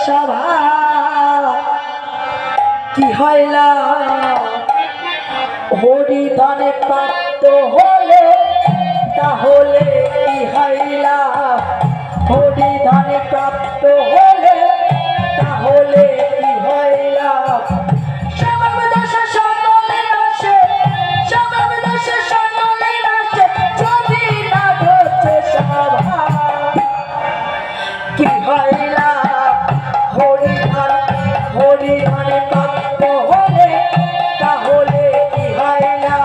সভা কি হইলা হরিধনে প্রাপ্ত হলে তাহলে কি হইলা হরিধনে প্রাপ্ত হলে তাহলে কি হইলা কি হইলা হরিধনে প্রাপ্ত হলে তাহলে কি হইলা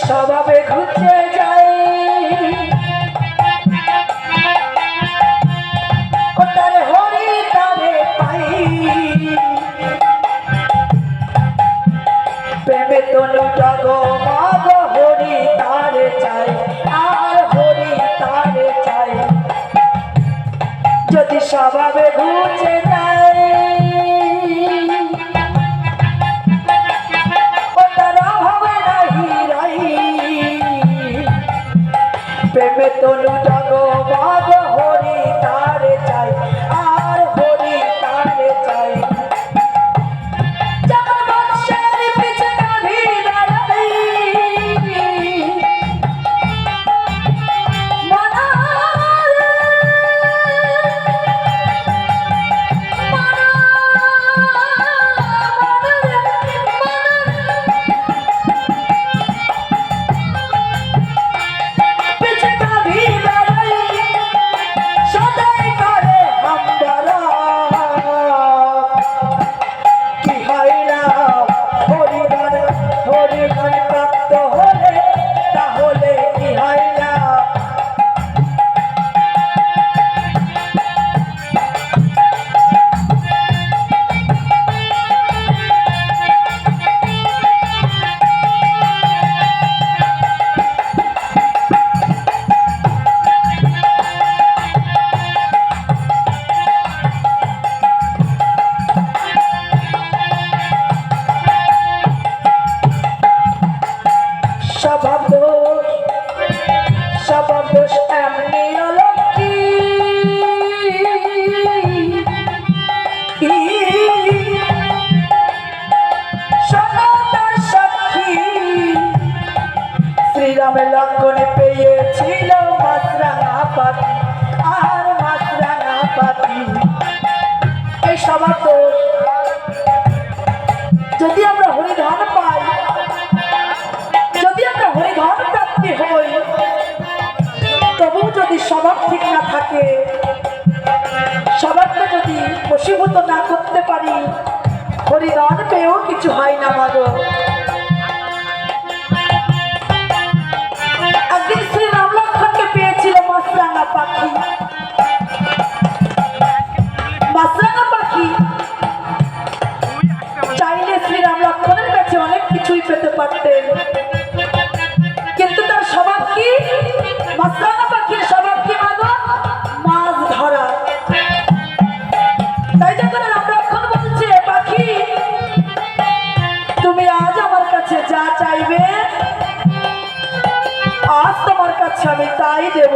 স্বভাবে ঘুরতে যাই তারে হরি তারে পাই প্রেমে তনু জগমগ হরি তারে চাই আর হরি তারে চাই যদি স্বভাবে ঘুরতে যাই প্রেমে তনু জগমগ হরি তারে চাই আর হরি তারে চাই স্বভাব দোষ এমনি অলক্ষী সনাতন সাক্ষী শ্রীরামের লঙ্ঘনে পেয়েছিল মাছরাঙা পাখি আর মাছরাঙা পাখি এই স্বভাব দোষ যদি আমরা হরিধন পাই যদি আমরা হরিধন প্রাপ্তি হই তবুও যদি স্বভাব ঠিক না থাকে স্বভাবটা যদি বশীভূত না করতে পারি হরিধন পেয়েও কিছু হয় না মাগো একদিন শ্রী রাম লক্ষ্মণকে পেয়েছিল মাছরাঙা পাখি মাছরাঙা পাখি চাইলে শ্রী রাম লক্ষ্মণের কাছে অনেক কিছুই পেতে পারতেন কিন্তু তার স্বভাব কি মাছরাঙা পাখির স্বভাব কি মাগো মাছ ধরা তাই যখন রাম লক্ষ্মণ বলছে পাখি তুমি আজ আমার কাছে যা চাইবে আজ তোমার কাছে আমি তাই দেব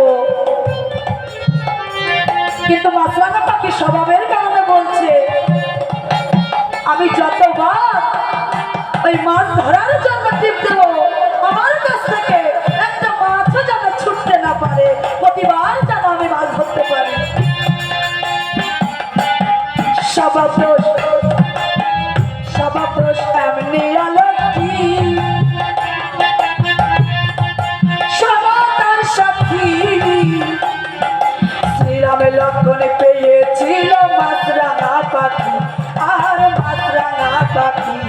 কিন্তু মাছরাঙা পাখির স্বভাবের কারণে বলছে আমি যতবার ওই মাছ ধরার জন্য টিপ দেব আমার কাছ থেকে একটা মাছও যেন ছুটতে না পারে প্রতিবার যেন আমি মাছ ধরতে পারি স্বভাব দোষ এমনি অলক্ষী সনাতন সাক্ষী শ্রীরামের লঙ্ঘনে পেয়েছিল মাছরাঙা পাখি আর মাছরাঙা পাখি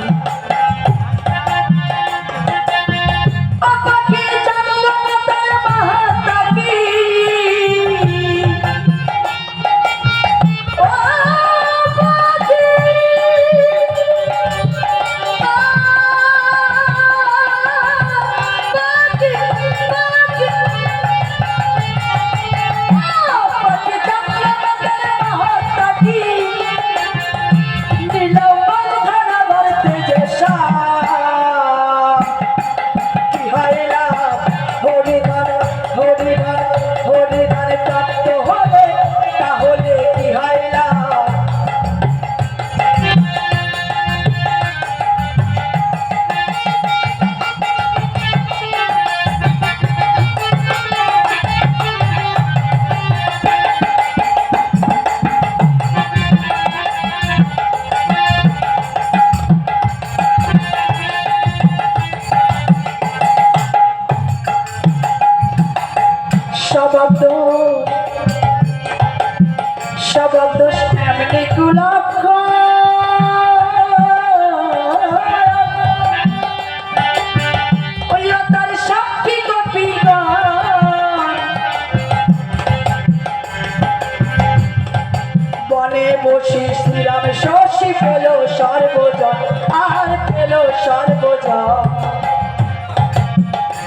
শশী পেল সর্বজন আর পেল সর্বজন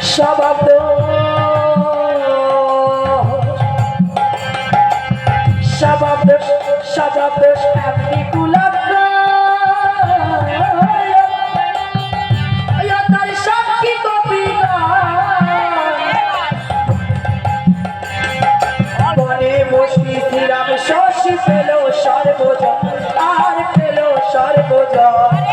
শব্দ শব্দ শব্দ এমনি কুলক তার সাক্ষী কবি বনে বসি শ্রীরাম শশী পেল সর্বজন আর পেল সর্বজন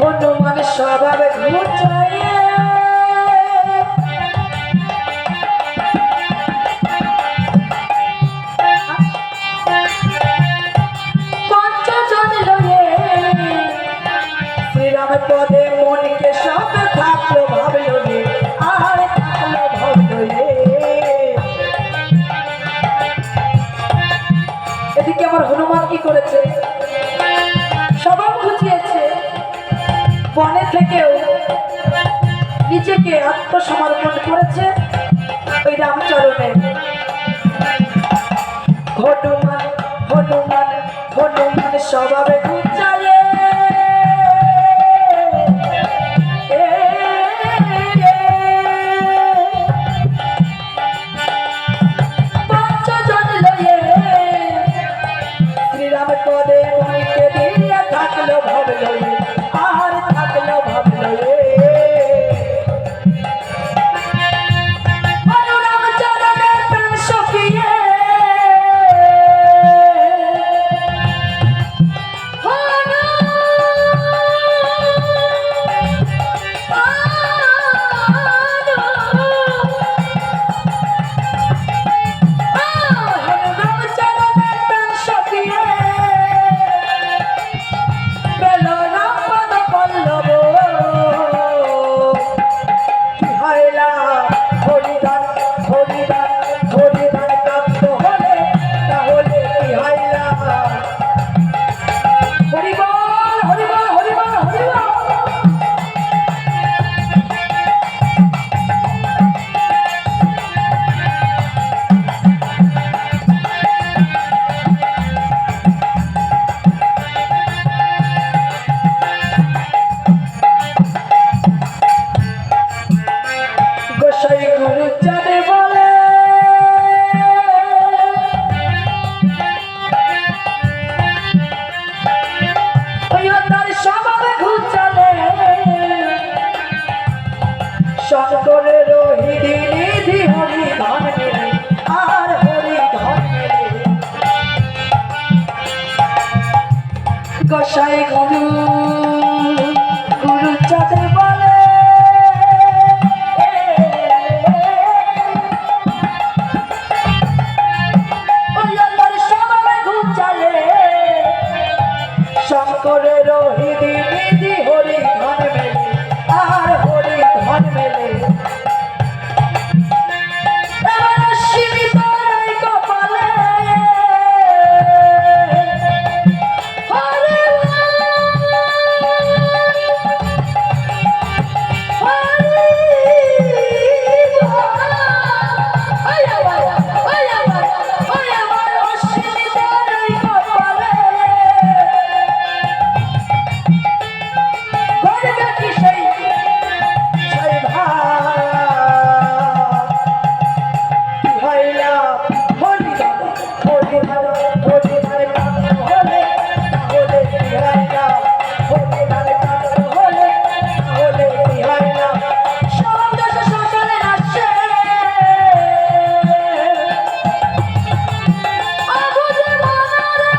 হনুমান স্বভাবে ঘুচায় পঞ্চজন লয়ে শ্রীরাম পদে মনকে সব থাকলো ভাবলো রে আর থাকলো ভাবলো রে এদিকে আমার হনুমান কি করেছে স্বভাব ঘুচিয়েছে বনে থেকেও নিজেকে আত্মসমর্পণ করেছে ওই রামচরণে হনুমান হনুমান হনুমান স্বভাবে ঘুচায় পঞ্চজন লয়ে শ্রীরাম পদে মনকে দিয়ে থাকলো ভাবলো আর থাকলো ভাবলো রাম চরণের প্রাণ সখিয়ে শঙ্করের হৃদি নিধি হরি ধন মেলে আর হরি ধন মেলে গোসাই গুরু গুরু চাঁদে বলে শঙ্করের হৃদি নিধি হরি ধন মেলে আর হরি ধন মেলে কপালে হরিধারে কাঁদতে হলে তাহলে বিহাই নাম হরিধারে কাঁদতে হলে তাহলে বিহাই নাম সব দেশে সকালে নাচছে আবুঝে মনারে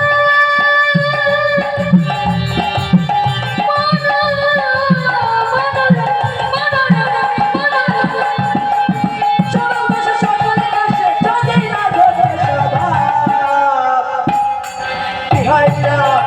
Behind now.